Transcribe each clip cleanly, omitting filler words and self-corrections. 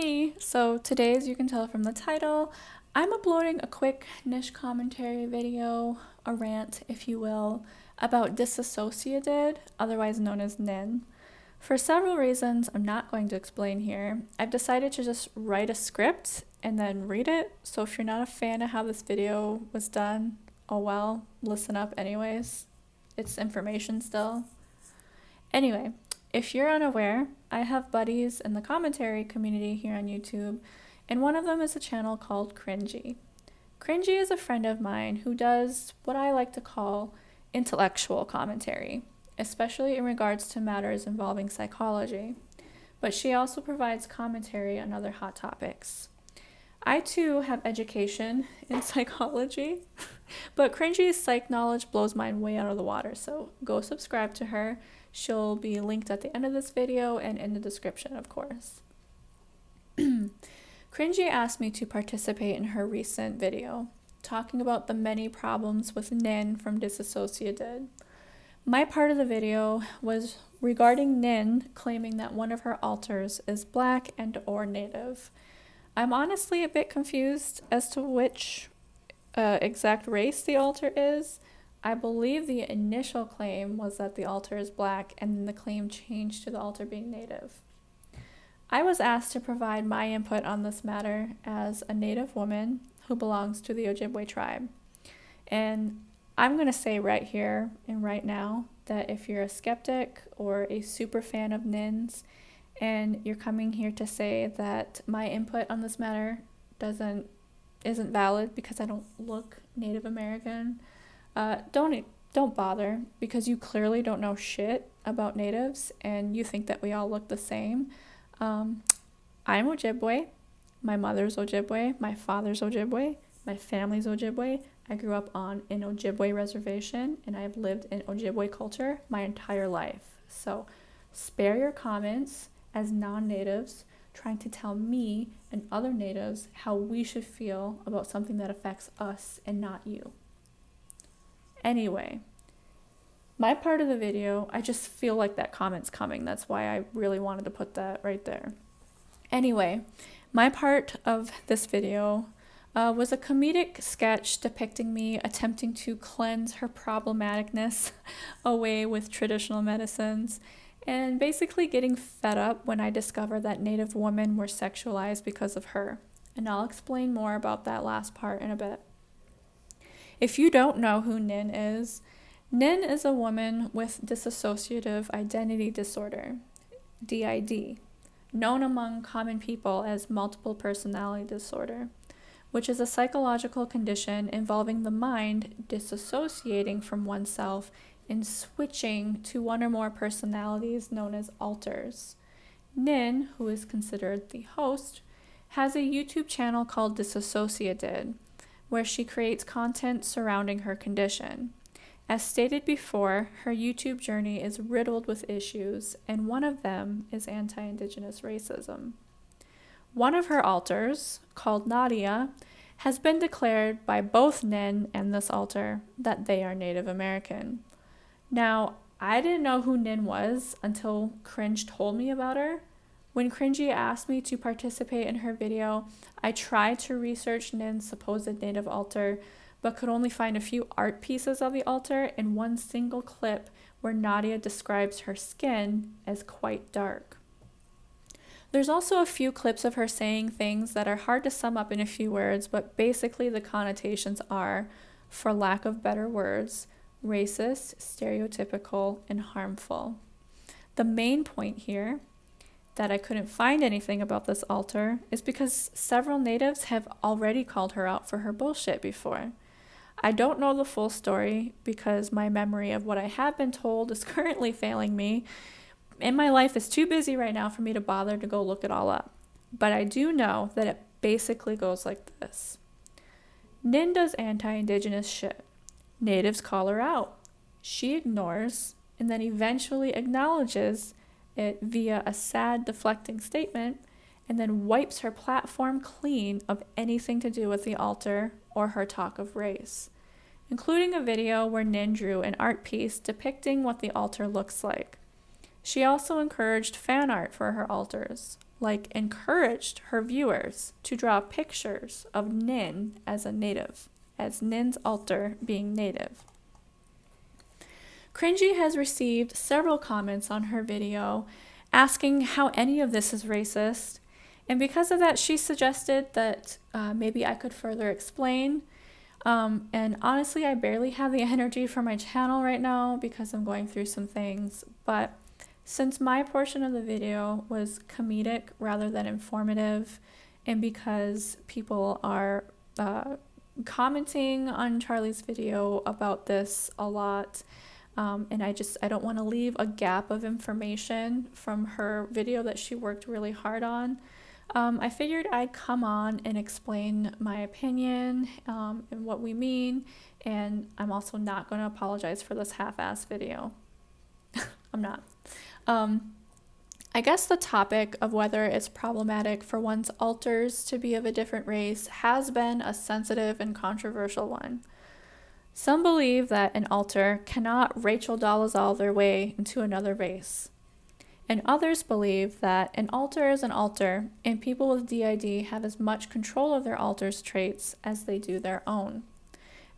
me. So today, as you can tell from the title, I'm uploading a quick Nish Commentary video, a rant, if you will, about DissociaDID, otherwise known as NIN. For several reasons I'm not going to explain here, I've decided to just write a script and then read it. So if you're not a fan of how this video was done, oh well, listen up anyways. It's information still. Anyway, if you're unaware, I have buddies in the commentary community here on YouTube, and one of them is a channel called Cringy. Cringy is a friend of mine who does what I like to call intellectual commentary, especially in regards to matters involving psychology, but she also provides commentary on other hot topics. I too have education in psychology, but Cringy's psych knowledge blows mine way out of the water, so go subscribe to her. She'll be linked at the end of this video and in the description, of course. Cringy asked me to participate in her recent video, talking about the many problems with Nin from DissociaDID. My part of the video was regarding Nin claiming that one of her alters is Black and or Native. I'm honestly a bit confused as to which exact race the alter is. I believe the initial claim was that the alter is Black, and then the claim changed to the alter being Native. I was asked to provide my input on this matter as a Native woman who belongs to the Ojibwe tribe. And I'm going to say right here and right now that if you're a skeptic or a super fan of NINs and you're coming here to say that my input on this matter isn't valid because I don't look Native American, don't bother, because you clearly don't know shit about natives and you think that we all look the same. I'm Ojibwe. My mother's Ojibwe. My father's Ojibwe. My family's Ojibwe. I grew up on an Ojibwe reservation and I've lived in Ojibwe culture my entire life. So spare your comments as non-natives trying to tell me and other natives how we should feel about something that affects us and not you. Anyway, my part of the video, I just feel like that comment's coming. That's why I really wanted to put that right there. Anyway, my part of this video was a comedic sketch depicting me attempting to cleanse her problematicness away with traditional medicines and basically getting fed up when I discovered that Native women were sexualized because of her. And I'll explain more about that last part in a bit. If you don't know who Nin is a woman with dissociative identity disorder, DID, known among common people as multiple personality disorder, which is a psychological condition involving the mind disassociating from oneself and switching to one or more personalities known as alters. Nin, who is considered the host, has a YouTube channel called DissociaDID, where she creates content surrounding her condition. As stated before, her YouTube journey is riddled with issues, and one of them is anti-indigenous racism. One of her alters, called Nadia, has been declared by both Nin and this alter that they are Native American. Now, I didn't know who Nin was until Cringe told me about her. When Cringy asked me to participate in her video, I tried to research Nin's supposed Native alter, but could only find a few art pieces of the alter and one single clip where Nadia describes her skin as quite dark. There's also a few clips of her saying things that are hard to sum up in a few words, but basically the connotations are, for lack of better words, racist, stereotypical, and harmful. The main point here that I couldn't find anything about this alter is because several natives have already called her out for her bullshit before. I don't know the full story because my memory of what I have been told is currently failing me, and my life is too busy right now for me to bother to go look it all up. But I do know that it basically goes like this. Nin does anti-indigenous shit. Natives call her out. She ignores and then eventually acknowledges it via a sad, deflecting statement, and then wipes her platform clean of anything to do with the alter or her talk of race, including a video where Nin drew an art piece depicting what the alter looks like. She also encouraged fan art for her alters, like encouraged her viewers to draw pictures of Nin as a native, as Nin's altar being native. Cringy has received several comments on her video asking how any of this is racist, and because of that she suggested that maybe I could further explain. And honestly, I barely have the energy for my channel right now because I'm going through some things, but since my portion of the video was comedic rather than informative, and because people are commenting on Charlie's video about this a lot, and I don't want to leave a gap of information from her video that she worked really hard on, I figured I'd come on and explain my opinion and what we mean, and I'm also not going to apologize for this half-ass video. I'm not. I guess the topic of whether it's problematic for one's alters to be of a different race has been a sensitive and controversial one. Some believe that an alter cannot Rachel Dolezal their way into another race. And others believe that an alter is an alter, and people with DID have as much control of their alter's traits as they do their own.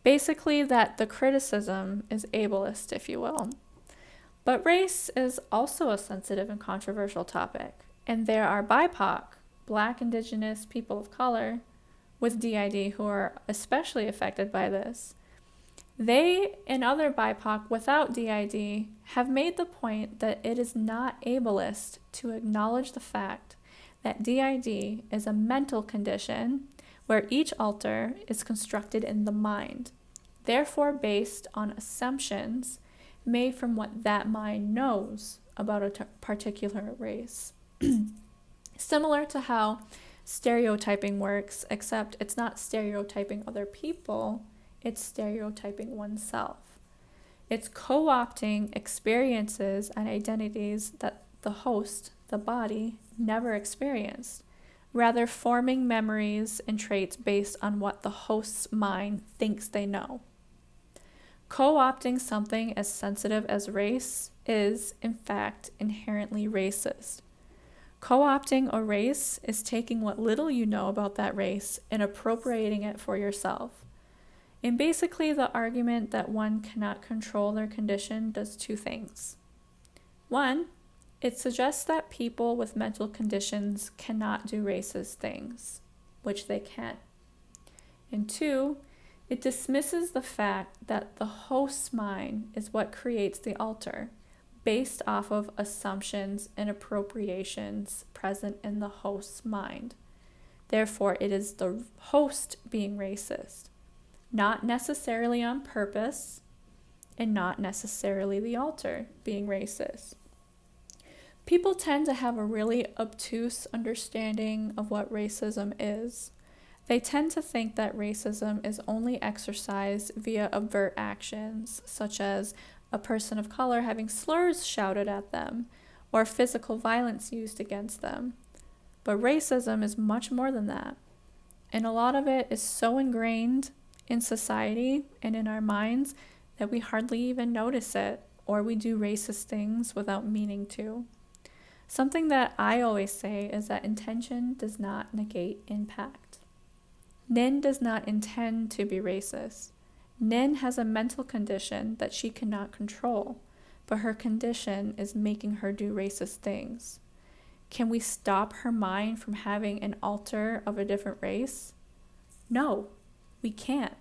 Basically, that the criticism is ableist, if you will. But race is also a sensitive and controversial topic, and there are BIPOC, Black, Indigenous, people of color, with DID who are especially affected by this. They and other BIPOC without DID have made the point that it is not ableist to acknowledge the fact that DID is a mental condition where each alter is constructed in the mind, therefore based on assumptions made from what that mind knows about a particular race. Similar to how stereotyping works, except it's not stereotyping other people, it's stereotyping oneself. It's co-opting experiences and identities that the host, the body, never experienced, rather forming memories and traits based on what the host's mind thinks they know. Co-opting something as sensitive as race is, in fact, inherently racist. Co-opting a race is taking what little you know about that race and appropriating it for yourself. And basically, the argument that one cannot control their condition does two things. One, it suggests that people with mental conditions cannot do racist things, which they can. And two, it dismisses the fact that the host's mind is what creates the alter, based off of assumptions and appropriations present in the host's mind. Therefore, it is the host being racist, not necessarily on purpose, and not necessarily the alter being racist. People tend to have a really obtuse understanding of what racism is. They tend to think that racism is only exercised via overt actions, such as a person of color having slurs shouted at them, or physical violence used against them. But racism is much more than that. And a lot of it is so ingrained in society and in our minds that we hardly even notice it, or we do racist things without meaning to. Something that I always say is that intention does not negate impact. Nin does not intend to be racist. Nin has a mental condition that she cannot control, but her condition is making her do racist things. Can we stop her mind from having an alter of a different race? No, we can't.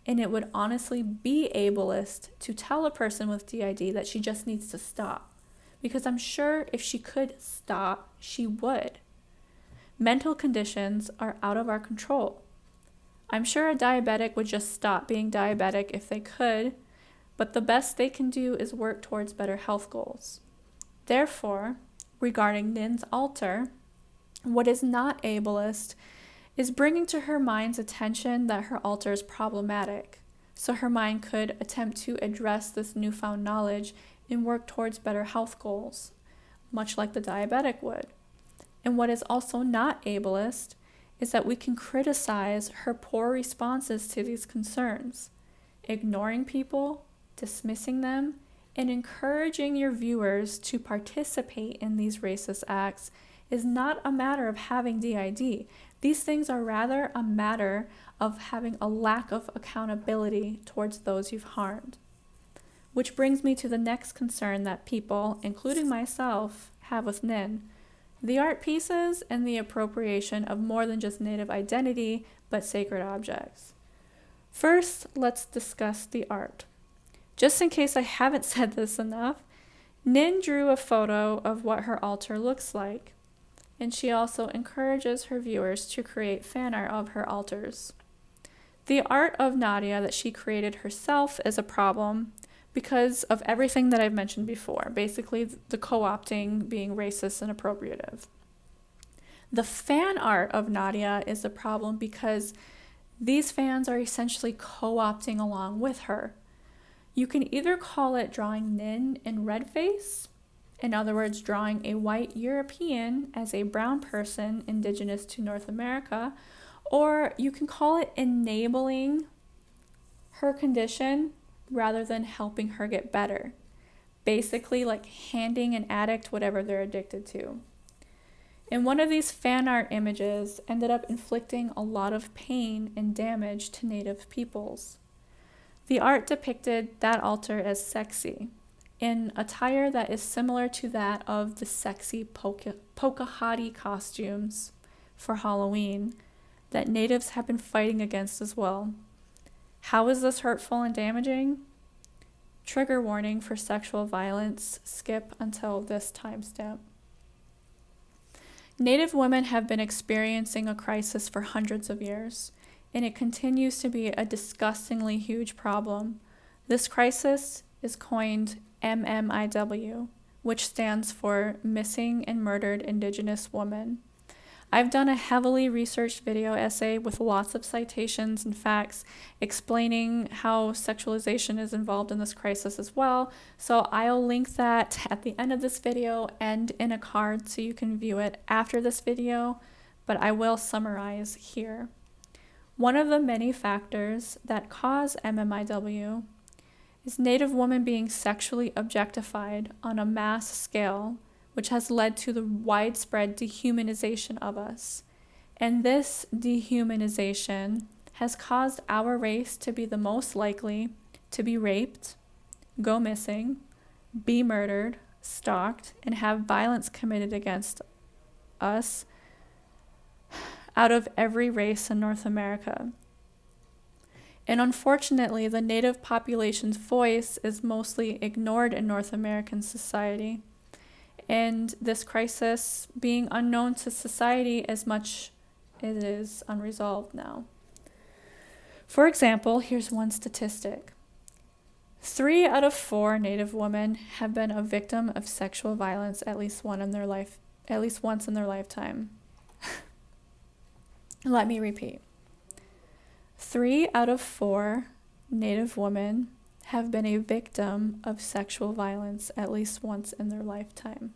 And it would honestly be ableist to tell a person with DID that she just needs to stop. Because I'm sure if she could stop, she would. Mental conditions are out of our control. I'm sure a diabetic would just stop being diabetic if they could, but the best they can do is work towards better health goals. Therefore, regarding Nin's alter, what is not ableist is bringing to her mind's attention that her alter is problematic, so her mind could attempt to address this newfound knowledge and work towards better health goals, much like the diabetic would. And what is also not ableist is that we can criticize her poor responses to these concerns, ignoring people, dismissing them, and encouraging your viewers to participate in these racist acts is not a matter of having DID. These things are rather a matter of having a lack of accountability towards those you've harmed. Which brings me to the next concern that people, including myself, have with NIN: the art pieces and the appropriation of more than just Native identity, but sacred objects. First, let's discuss the art. Just in case I haven't said this enough, Nin drew a photo of what her altar looks like, and she also encourages her viewers to create fan art of her altars. The art of Nadia that she created herself is a problem because of everything that I've mentioned before, basically the co-opting being racist and appropriative. The fan art of Nadia is a problem because these fans are essentially co-opting along with her. You can either call it drawing Nin in red face, in other words, drawing a white European as a brown person indigenous to North America, or you can call it enabling her condition rather than helping her get better. Basically like handing an addict whatever they're addicted to. And one of these fan art images ended up inflicting a lot of pain and damage to Native peoples. The art depicted that altar as sexy, in attire that is similar to that of the sexy Pocahontas costumes for Halloween that Natives have been fighting against as well. How is this hurtful and damaging? Trigger warning for sexual violence. Skip until this timestamp. Native women have been experiencing a crisis for hundreds of years, and it continues to be a disgustingly huge problem. This crisis is coined MMIW, which stands for Missing and Murdered Indigenous Women. I've done a heavily researched video essay with lots of citations and facts explaining how sexualization is involved in this crisis as well, so I'll link that at the end of this video and in a card so you can view it after this video, but I will summarize here. One of the many factors that cause MMIW is Native women being sexually objectified on a mass scale, which has led to the widespread dehumanization of us. And this dehumanization has caused our race to be the most likely to be raped, go missing, be murdered, stalked, and have violence committed against us out of every race in North America. And unfortunately, the Native population's voice is mostly ignored in North American society. And this crisis being unknown to society as much as it is unresolved now. For example, here's one statistic. 3 out of 4 Native women have been a victim of sexual violence at least once in their lifetime. Let me repeat. 3 out of 4 Native women have been a victim of sexual violence at least once in their lifetime.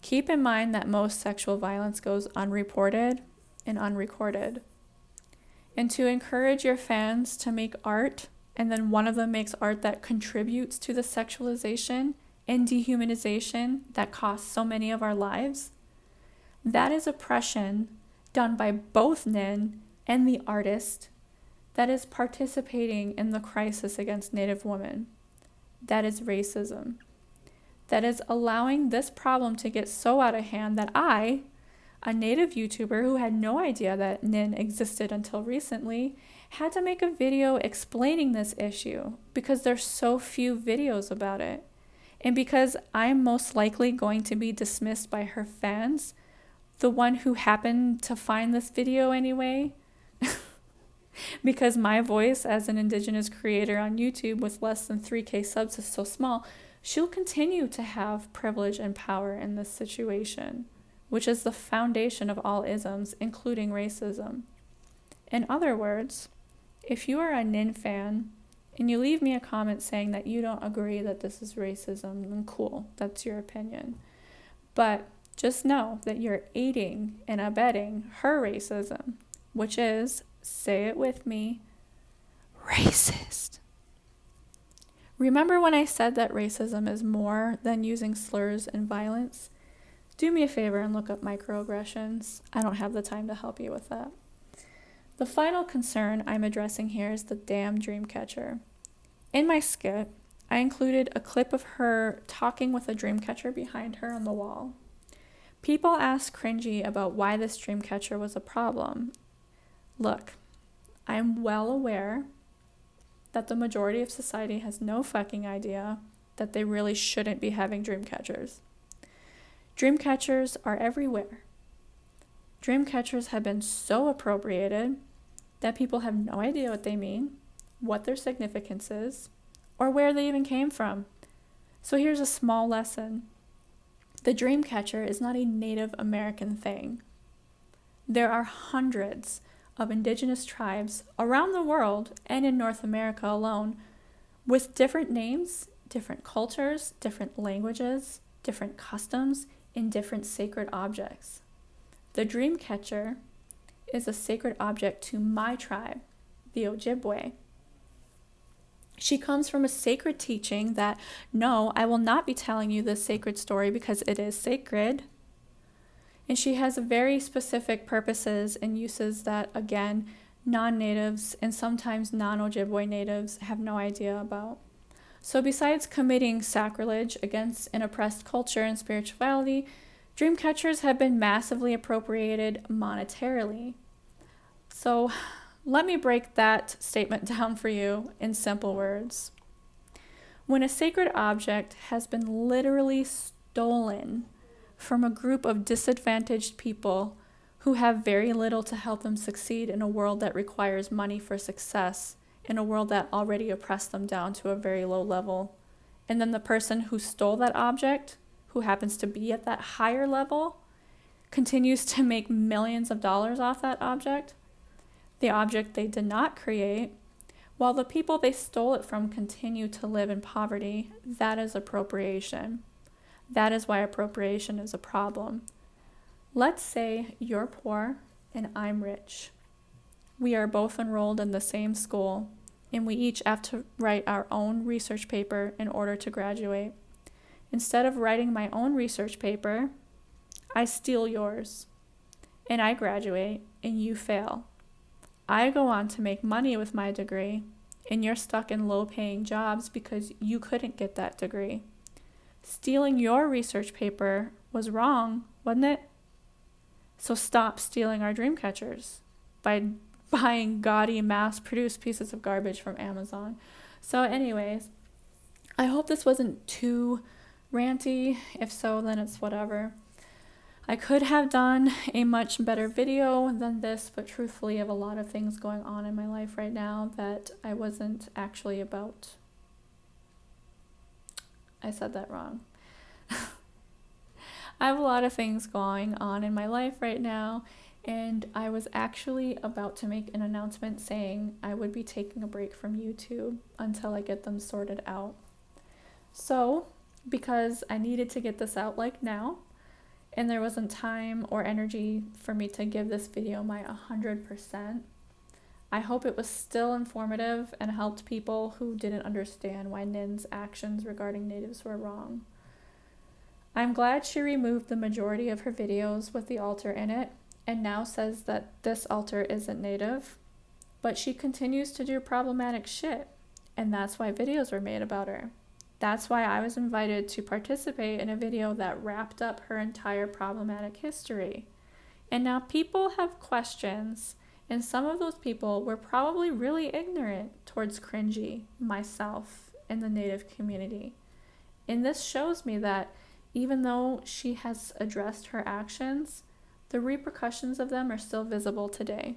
Keep in mind that most sexual violence goes unreported and unrecorded. And to encourage your fans to make art, and then one of them makes art that contributes to the sexualization and dehumanization that costs so many of our lives, that is oppression done by both Nin and the artist that is participating in the crisis against Native women. That is racism. That is allowing this problem to get so out of hand that I, a Native YouTuber who had no idea that Nin existed until recently, had to make a video explaining this issue because there's so few videos about it. And because I'm most likely going to be dismissed by her fans, the one who happened to find this video anyway, because my voice as an Indigenous creator on YouTube with less than 3K subs is so small, she'll continue to have privilege and power in this situation, which is the foundation of all isms, including racism. In other words, if you are a Nin fan and you leave me a comment saying that you don't agree that this is racism, then cool, that's your opinion. But just know that you're aiding and abetting her racism, which is, say it with me, racist. Remember when I said that racism is more than using slurs and violence? do me a favor and look up microaggressions. I don't have the time to help you with that. The final concern I'm addressing here is the damn dreamcatcher. In my skit, I included a clip of her talking with a dreamcatcher behind her on the wall. People ask cringy about why this dreamcatcher was a problem. Look, I'm well aware that the majority of society has no fucking idea that they really shouldn't be having dreamcatchers. Dreamcatchers are everywhere. Dreamcatchers have been so appropriated that people have no idea what they mean, what their significance is, or where they even came from. So here's a small lesson. The dreamcatcher is not a Native American thing. There are hundreds of indigenous tribes around the world and in North America alone with different names, different cultures, different languages, different customs, and different sacred objects. The dreamcatcher is a sacred object to my tribe, the Ojibwe. She comes from a sacred teaching that, no, I will not be telling you this sacred story because it is sacred. And she has very specific purposes and uses that, again, non-natives and sometimes non-Ojibwe natives have no idea about. So besides committing sacrilege against an oppressed culture and spirituality, dreamcatchers have been massively appropriated monetarily. So let me break that statement down for you in simple words. When a sacred object has been literally stolen from a group of disadvantaged people who have very little to help them succeed in a world that requires money for success, in a world that already oppressed them down to a very low level, and then the person who stole that object, who happens to be at that higher level, continues to make millions of dollars off that object, the object they did not create, while the people they stole it from continue to live in poverty, that is appropriation. That is why appropriation is a problem. Let's say you're poor and I'm rich. We are both enrolled in the same school, and we each have to write our own research paper in order to graduate. Instead of writing my own research paper, I steal yours, and I graduate, and you fail. I go on to make money with my degree, and you're stuck in low-paying jobs because you couldn't get that degree. Stealing your research paper was wrong, wasn't it? So stop stealing our dreamcatchers by buying gaudy, mass-produced pieces of garbage from Amazon. So anyways, I hope this wasn't too ranty. If so, then it's whatever. I could have done a much better video than this, but truthfully I have a lot of things going on in my life right now that I wasn't actually about. I said that wrong. I have a lot of things going on in my life right now, and I was actually about to make an announcement saying I would be taking a break from YouTube until I get them sorted out. So, because I needed to get this out like now, and there wasn't time or energy for me to give this video my 100%, I hope it was still informative and helped people who didn't understand why Nin's actions regarding natives were wrong. I'm glad she removed the majority of her videos with the altar in it, and now says that this altar isn't native, but she continues to do problematic shit, and that's why videos were made about her. That's why I was invited to participate in a video that wrapped up her entire problematic history. And now people have questions, and some of those people were probably really ignorant towards cringy, myself, and the Native community. And this shows me that even though she has addressed her actions, the repercussions of them are still visible today.